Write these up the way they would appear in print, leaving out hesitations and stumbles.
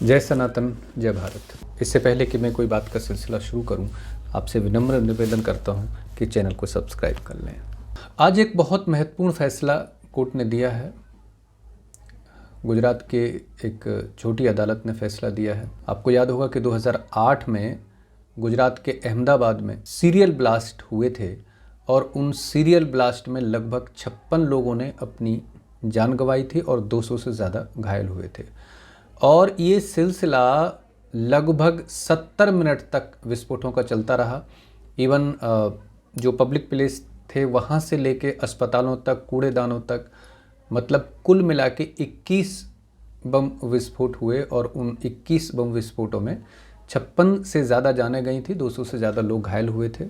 जय सनातन, जय भारत। इससे पहले कि मैं कोई बात का सिलसिला शुरू करूं, आपसे विनम्र निवेदन करता हूं कि चैनल को सब्सक्राइब कर लें। आज एक बहुत महत्वपूर्ण फैसला कोर्ट ने दिया है। गुजरात के एक छोटी अदालत ने फैसला दिया है। आपको याद होगा कि 2008 में गुजरात के अहमदाबाद में सीरियल ब्लास्ट हुए थे और उन सीरियल ब्लास्ट में लगभग 56 लोगों ने अपनी जान गंवाई थी और 200 से ज़्यादा घायल हुए थे। और ये सिलसिला लगभग 70 मिनट तक विस्फोटों का चलता रहा। इवन जो पब्लिक प्लेस थे वहाँ से लेके अस्पतालों तक, कूड़ेदानों तक, मतलब कुल मिला के 21 बम विस्फोट हुए और उन 21 बम विस्फोटों में 56 से ज़्यादा जानें गई थी, 200 से ज़्यादा लोग घायल हुए थे।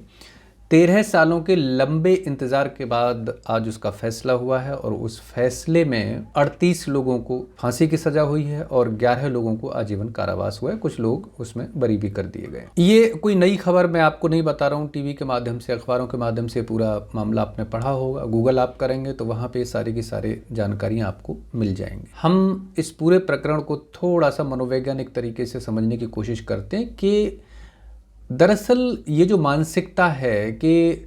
13 सालों के लंबे इंतज़ार के बाद आज उसका फैसला हुआ है और उस फैसले में 38 लोगों को फांसी की सज़ा हुई है और 11 लोगों को आजीवन कारावास हुआ है। कुछ लोग उसमें बरी भी कर दिए गए। ये कोई नई खबर मैं आपको नहीं बता रहा हूँ। टीवी के माध्यम से, अखबारों के माध्यम से पूरा मामला आपने पढ़ा होगा। गूगल आप करेंगे तो वहाँ पर सारी की सारी जानकारियाँ आपको मिल जाएंगी। हम इस पूरे प्रकरण को थोड़ा सा मनोवैज्ञानिक तरीके से समझने की कोशिश करते हैं कि दरअसल ये जो मानसिकता है कि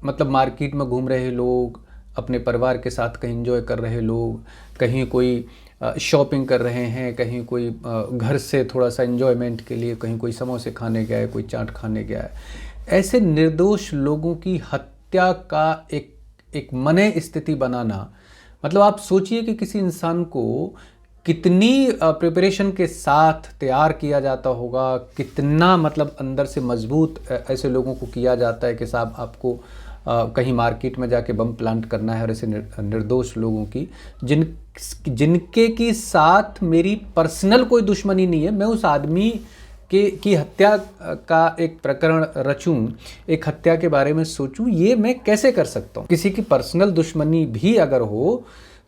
मतलब मार्केट में घूम रहे लोग, अपने परिवार के साथ कहीं एंजॉय कर रहे लोग, कहीं कोई शॉपिंग कर रहे हैं, कहीं कोई घर से थोड़ा सा एंजॉयमेंट के लिए कहीं कोई समोसे खाने गया है, कोई चाट खाने गया है, ऐसे निर्दोष लोगों की हत्या का एक मने स्थिति बनाना। मतलब आप सोचिए कि किसी इंसान को कितनी प्रिपरेशन के साथ तैयार किया जाता होगा, कितना मतलब अंदर से मजबूत ऐसे लोगों को किया जाता है कि साहब आपको कहीं मार्केट में जाके बम प्लांट करना है और ऐसे निर्दोष लोगों की जिनके की साथ मेरी पर्सनल कोई दुश्मनी नहीं है, मैं उस आदमी की हत्या का एक प्रकरण रचूं, एक हत्या के बारे में सोचूं, ये मैं कैसे कर सकता हूँ। किसी की पर्सनल दुश्मनी भी अगर हो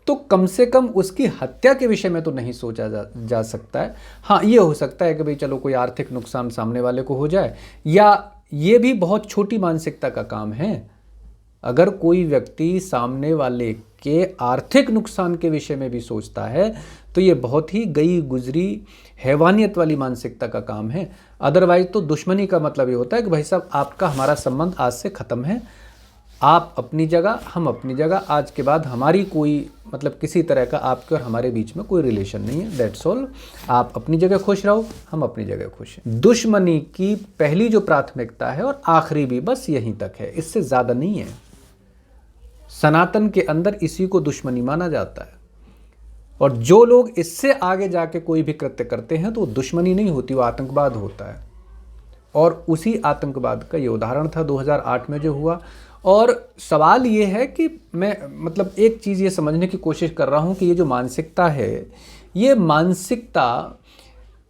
तो कम से कम उसकी हत्या के विषय में तो नहीं सोचा जा सकता है। हाँ, ये हो सकता है कि भाई चलो कोई आर्थिक नुकसान सामने वाले को हो जाए, या ये भी बहुत छोटी मानसिकता का काम है। अगर कोई व्यक्ति सामने वाले के आर्थिक नुकसान के विषय में भी सोचता है तो ये बहुत ही गई गुजरी हैवानियत वाली मानसिकता का काम है। अदरवाइज तो दुश्मनी का मतलब ये होता है कि भाई साहब आपका हमारा संबंध आज से ख़त्म है, आप अपनी जगह, हम अपनी जगह, आज के बाद हमारी कोई मतलब किसी तरह का आपके और हमारे बीच में कोई रिलेशन नहीं है। That's all. आप अपनी जगह खुश रहो, हम अपनी जगह खुश हैं। दुश्मनी की पहली जो प्राथमिकता है और आखिरी भी बस यहीं तक है, इससे ज़्यादा नहीं है। सनातन के अंदर इसी को दुश्मनी माना जाता है और जो लोग इससे आगे जाके कोई भी कृत्य करते हैं तो वो दुश्मनी नहीं होती, वो आतंकवाद होता है। और उसी आतंकवाद का ये उदाहरण था 2008 में जो हुआ। और सवाल ये है कि मैं मतलब एक चीज़ ये समझने की कोशिश कर रहा हूँ कि ये जो मानसिकता है, ये मानसिकता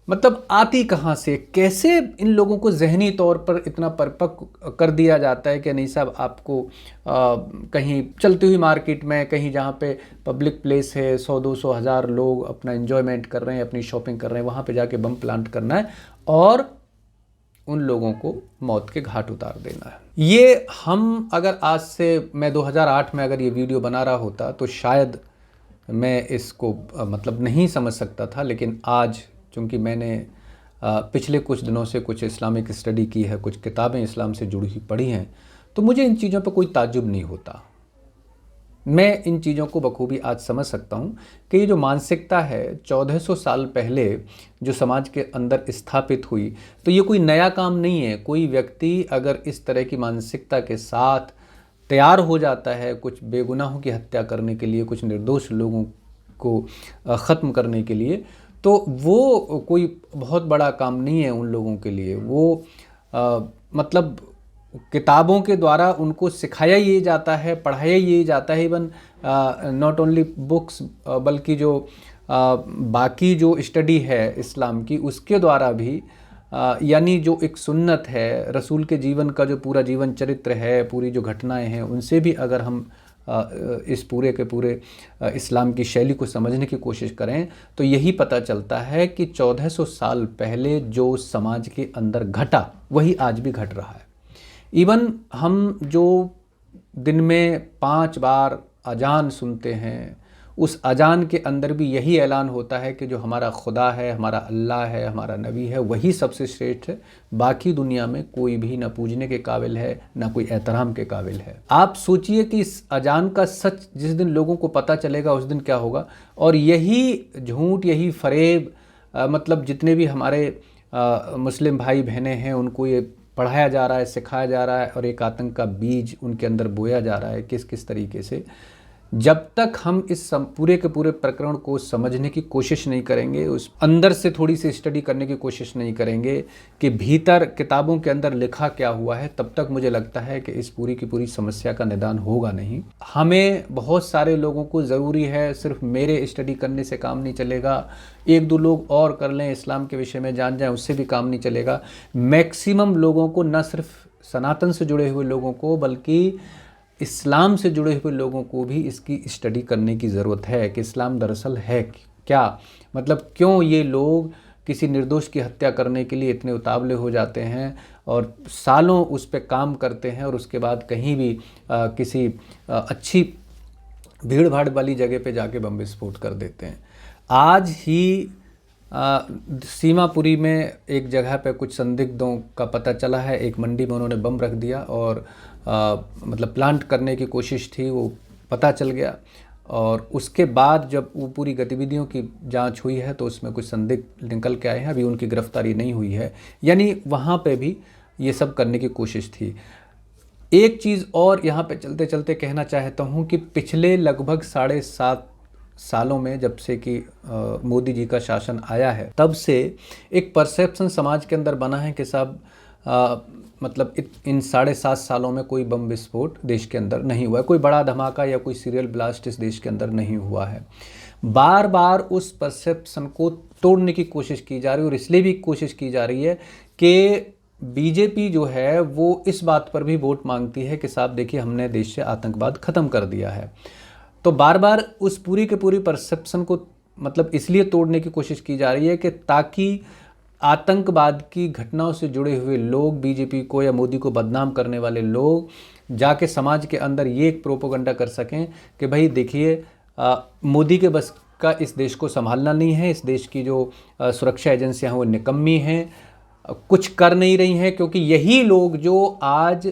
मतलब आती कहाँ से, कैसे इन लोगों को ज़हनी तौर पर इतना परिपक्व कर दिया जाता है कि नहीं साहब आपको कहीं चलती हुई मार्केट में, कहीं जहाँ पे पब्लिक प्लेस है, 100-200 हज़ार लोग अपना एंजॉयमेंट कर रहे हैं, अपनी शॉपिंग कर रहे हैं, वहाँ पे जाके बम प्लांट करना है और उन लोगों को मौत के घाट उतार देना है। ये हम अगर आज से, मैं 2008 में अगर ये वीडियो बना रहा होता तो शायद मैं इसको मतलब नहीं समझ सकता था, लेकिन आज चूँकि मैंने पिछले कुछ दिनों से कुछ इस्लामिक स्टडी की है, कुछ किताबें इस्लाम से जुड़ी हुई पढ़ी हैं, तो मुझे इन चीज़ों पर कोई ताज्जुब नहीं होता। मैं इन चीज़ों को बखूबी आज समझ सकता हूँ कि ये जो मानसिकता है 1400 साल पहले जो समाज के अंदर स्थापित हुई, तो ये कोई नया काम नहीं है। कोई व्यक्ति अगर इस तरह की मानसिकता के साथ तैयार हो जाता है कुछ बेगुनाहों की हत्या करने के लिए, कुछ निर्दोष लोगों को ख़त्म करने के लिए, तो वो कोई बहुत बड़ा काम नहीं है उन लोगों के लिए। वो मतलब किताबों के द्वारा उनको सिखाया ये जाता है, पढ़ाया ये जाता है। इवन नॉट ओनली बुक्स बल्कि जो बाकी जो स्टडी है इस्लाम की, उसके द्वारा भी यानी जो एक सुन्नत है, रसूल के जीवन का जो पूरा जीवन चरित्र है, पूरी जो घटनाएं हैं, उनसे भी अगर हम इस पूरे के पूरे इस्लाम की शैली को समझने की कोशिश करें तो यही पता चलता है कि 1400 साल पहले जो समाज के अंदर घटा वही आज भी घट रहा है। इवन हम जो दिन में 5 बार अजान सुनते हैं, उस अजान के अंदर भी यही ऐलान होता है कि जो हमारा खुदा है, हमारा अल्लाह है, हमारा नबी है, वही सबसे श्रेष्ठ है। बाकी दुनिया में कोई भी ना पूजने के काबिल है, ना कोई एहतराम के काबिल है। आप सोचिए कि इस अजान का सच जिस दिन लोगों को पता चलेगा उस दिन क्या होगा। और यही झूठ, यही फरेब, मतलब जितने भी हमारे मुस्लिम भाई बहनें हैं उनको ये पढ़ाया जा रहा है, सिखाया जा रहा है और एक आतंक का बीज उनके अंदर बोया जा रहा है किस किस तरीके से। जब तक हम इस पूरे के पूरे प्रकरण को समझने की कोशिश नहीं करेंगे, उस अंदर से थोड़ी सी स्टडी करने की कोशिश नहीं करेंगे कि भीतर किताबों के अंदर लिखा क्या हुआ है, तब तक मुझे लगता है कि इस पूरी की पूरी समस्या का निदान होगा नहीं। हमें बहुत सारे लोगों को ज़रूरी है, सिर्फ मेरे स्टडी करने से काम नहीं चलेगा, एक दो लोग और कर लें, इस्लाम के विषय में जान जाएं, उससे भी काम नहीं चलेगा। मैक्सिमम लोगों को, न सिर्फ सनातन से जुड़े हुए लोगों को बल्कि इस्लाम से जुड़े हुए लोगों को भी इसकी स्टडी करने की ज़रूरत है कि इस्लाम दरअसल है क्या। मतलब क्यों ये लोग किसी निर्दोष की हत्या करने के लिए इतने उतावले हो जाते हैं और सालों उस पर काम करते हैं और उसके बाद कहीं भी किसी अच्छी भीड़ भाड़ वाली जगह पे जाके बम विस्फोट कर देते हैं। आज ही सीमापुरी में एक जगह पे कुछ संदिग्धों का पता चला है, एक मंडी में उन्होंने बम रख दिया और मतलब प्लांट करने की कोशिश थी, वो पता चल गया। और उसके बाद जब वो पूरी गतिविधियों की जांच हुई है तो उसमें कुछ संदिग्ध निकल के आए हैं, अभी उनकी गिरफ्तारी नहीं हुई है। यानी वहाँ पे भी ये सब करने की कोशिश थी। एक चीज़ और यहाँ पे चलते चलते कहना चाहता हूँ कि पिछले लगभग 7.5 सालों में जब से कि मोदी जी का शासन आया है, तब से एक परसेप्शन समाज के अंदर बना है कि साहब मतलब इन 7.5 सालों में कोई बम विस्फोट देश के अंदर नहीं हुआ है, कोई बड़ा धमाका या कोई सीरियल ब्लास्ट इस देश के अंदर नहीं हुआ है। बार बार उस परसेप्शन को तोड़ने की कोशिश की जा रही है और इसलिए भी कोशिश की जा रही है कि बीजेपी जो है वो इस बात पर भी वोट मांगती है कि साहब देखिए हमने देश से आतंकवाद ख़त्म कर दिया है। तो बार बार उस पूरी के पूरी परसेप्शन को मतलब इसलिए तोड़ने की कोशिश की जा रही है कि ताकि आतंकवाद की घटनाओं से जुड़े हुए लोग, बीजेपी को या मोदी को बदनाम करने वाले लोग जाके समाज के अंदर ये एक प्रोपोगंडा कर सकें कि भाई देखिए मोदी के बस का इस देश को संभालना नहीं है, इस देश की जो सुरक्षा एजेंसियां हैं वो निकम्मी हैं, कुछ कर नहीं रही हैं, क्योंकि यही लोग जो आज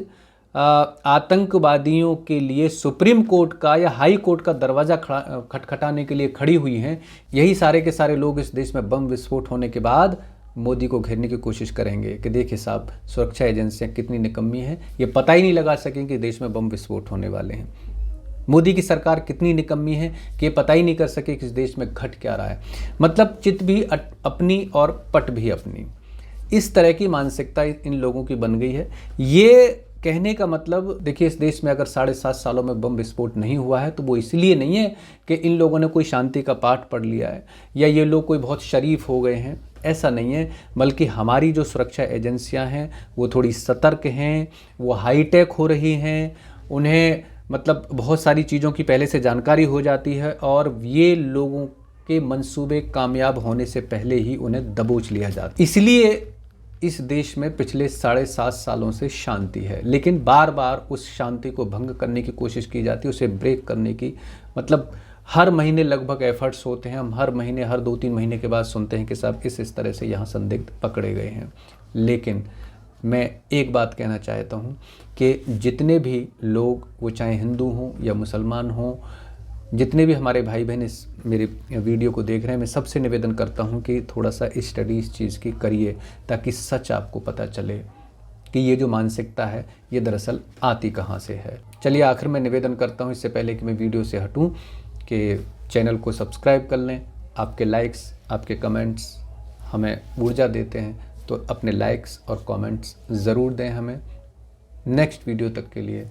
आतंकवादियों के लिए सुप्रीम कोर्ट का या हाई कोर्ट का दरवाज़ा खटखटाने के लिए खड़ी हुई हैं, यही सारे के सारे लोग इस देश में बम विस्फोट होने के बाद मोदी को घेरने की कोशिश करेंगे कि देखिए साहब सुरक्षा एजेंसियां कितनी निकम्मी हैं, ये पता ही नहीं लगा सकेंगे कि देश में बम विस्फोट होने वाले हैं। मोदी की सरकार कितनी निकम्मी है कि ये पता ही नहीं कर सके कि इस देश में घट क्या रहा है। मतलब चित भी अपनी और पट भी अपनी, इस तरह की मानसिकता इन लोगों की बन गई है। ये कहने का मतलब देखिए, इस देश में अगर 7.5 सालों में बम विस्फोट नहीं हुआ है तो वो इसलिए नहीं है कि इन लोगों ने कोई शांति का पाठ पढ़ लिया है या ये लोग कोई बहुत शरीफ हो गए हैं, ऐसा नहीं है। बल्कि हमारी जो सुरक्षा एजेंसियां हैं वो थोड़ी सतर्क हैं, वो हाईटेक हो रही हैं, उन्हें मतलब बहुत सारी चीज़ों की पहले से जानकारी हो जाती है और ये लोगों के मंसूबे कामयाब होने से पहले ही उन्हें दबोच लिया जाता है। इसलिए इस देश में पिछले 7.5 सालों से शांति है, लेकिन बार बार उस शांति को भंग करने की कोशिश की जाती है, उसे ब्रेक करने की। मतलब हर महीने लगभग एफर्ट्स होते हैं, हम हर महीने हर 2-3 महीने के बाद सुनते हैं कि साहब इस तरह से यहाँ संदिग्ध पकड़े गए हैं। लेकिन मैं एक बात कहना चाहता हूँ कि जितने भी लोग, वो चाहे हिंदू हों या मुसलमान हों, जितने भी हमारे भाई बहन इस मेरे वीडियो को देख रहे हैं, मैं सबसे निवेदन करता हूं कि थोड़ा सा स्टडी इस चीज़ की करिए ताकि सच आपको पता चले कि ये जो मानसिकता है ये दरअसल आती कहां से है। चलिए आखिर में निवेदन करता हूं, इससे पहले कि मैं वीडियो से हटूं, कि चैनल को सब्सक्राइब कर लें। आपके लाइक्स, आपके कमेंट्स हमें ऊर्जा देते हैं, तो अपने लाइक्स और कमेंट्स ज़रूर दें हमें। नेक्स्ट वीडियो तक के लिए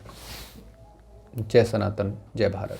जय सनातन, जय भारत।